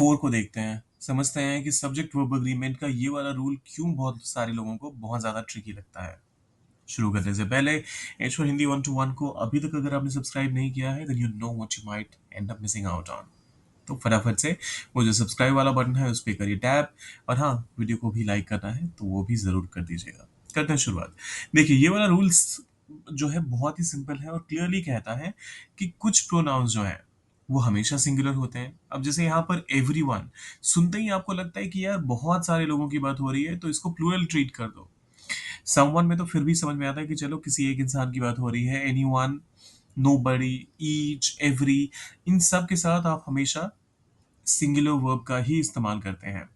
4 को देखते हैं, समझते हैं कि सब्जेक्ट वर्ब एग्रीमेंट का ये वाला रूल क्यों बहुत सारे लोगों को बहुत ज़्यादा ट्रिकी लगता है। शुरू करने से पहले एच4 हिंदी 1 to 1 को अभी तक अगर आपने सब्सक्राइब नहीं किया है, then you know what you might end up missing out on. तो फटाफट से वो जो सब्सक्राइब वाला बटन है उस पर करिए टैप, और हाँ, वीडियो को भी लाइक करना है तो वो भी ज़रूर कर दीजिएगा। करते हैं शुरुआत। देखिए, ये वाला रूल्स जो है बहुत ही सिंपल है और क्लियरली कहता है कि कुछ प्रोनाउंस जो हैं वो हमेशा सिंगुलर होते हैं। अब जैसे यहाँ पर एवरीवन, सुनते ही आपको लगता है कि यार बहुत सारे लोगों की बात हो रही है तो इसको प्लूरल ट्रीट कर दो। समवन में तो फिर भी समझ में आता है कि चलो किसी एक इंसान की बात हो रही है। एनीवन, नोबडी, ईच, एवरी, इन सब के साथ आप हमेशा सिंगुलर वर्ब का ही इस्तेमाल करते हैं।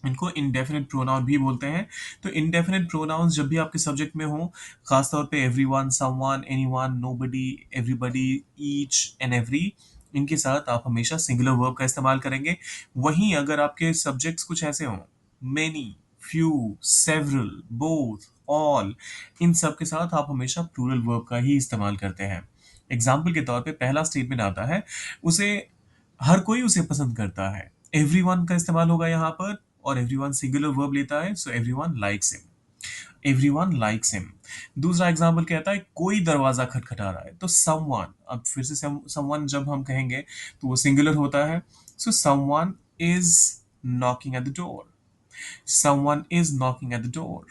इनको इंडेफिनिट प्रोनाउन भी बोलते हैं। तो इंडेफिनिट प्रोनाउंस जब भी आपके सब्जेक्ट में हो, खासतौर पे everyone, someone, anyone, nobody, everybody, each and every, इनके साथ आप हमेशा सिंगुलर वर्ब का इस्तेमाल करेंगे। वहीं अगर आपके सब्जेक्ट्स कुछ ऐसे हों, many, few, several, both, all, इन सब के साथ आप हमेशा प्लूरल वर्ब का ही इस्तेमाल करते हैं। एग्जाम्पल के तौर पे पहला स्टेटमेंट आता है, उसे हर कोई उसे पसंद करता है। एवरीवन का इस्तेमाल होगा यहाँ पर, और एवरीवन सिंगुलर वर्ब लेता है, so everyone likes him. Everyone likes him. दूसरा एग्जाम्पल कहता है कोई दरवाजा खटखटा रहा है, तो समवन, अब फिर से समवन जब हम कहेंगे तो वो सिंगुलर होता है, so someone is knocking at the door. Someone is knocking at the door.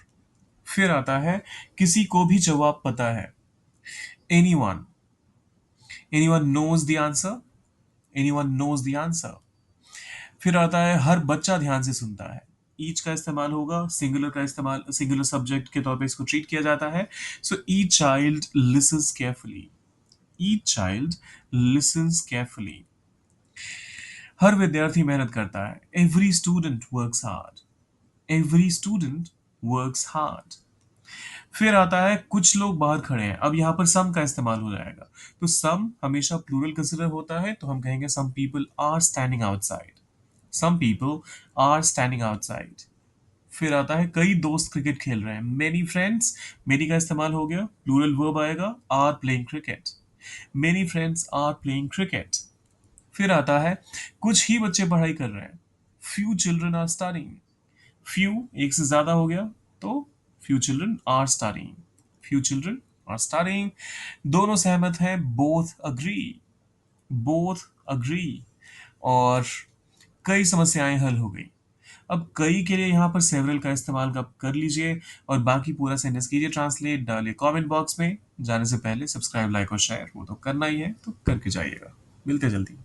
फिर आता है किसी को भी जवाब पता है। Anyone, anyone knows the answer. Anyone knows the answer. फिर आता है हर बच्चा ध्यान से सुनता है। ईच का इस्तेमाल होगा, सिंगुलर का इस्तेमाल, सिंगुलर सब्जेक्ट के तौर पे इसको ट्रीट किया जाता है। So each child listens carefully. Each child listens carefully. हर विद्यार्थी मेहनत करता है। Every student works hard. Every student works hard. फिर आता है कुछ लोग बाहर खड़े हैं। अब यहाँ पर सम का इस्तेमाल हो जाएगा। तो सम हमेशा प्लूरल कंसिडर होता है, तो हम कहेंगे some people are standing outside. Some people are standing outside. फिर आता है कई दोस्त क्रिकेट खेल रहे हैं। मेनी फ्रेंड्स, मेनी का इस्तेमाल हो गया, प्लूरल वर्ब आएगा, are playing cricket. Many friends are playing cricket. फिर आता है कुछ ही बच्चे पढ़ाई कर रहे हैं। Few children are studying. Few एक से ज्यादा हो गया, तो few children are studying. Few children are studying. दोनों सहमत हैं, बोथ अग्री। Both agree. और कई समस्याएं हल हो गई। अब कई के लिए यहाँ पर सेवरल का इस्तेमाल आप कर लीजिए, और बाकी पूरा सेंटेंस कीजिए ट्रांसलेट, डालिए कमेंट बॉक्स में। जाने से पहले सब्सक्राइब, लाइक और शेयर वो तो करना ही है, तो करके जाइएगा। मिलते हैं जल्दी।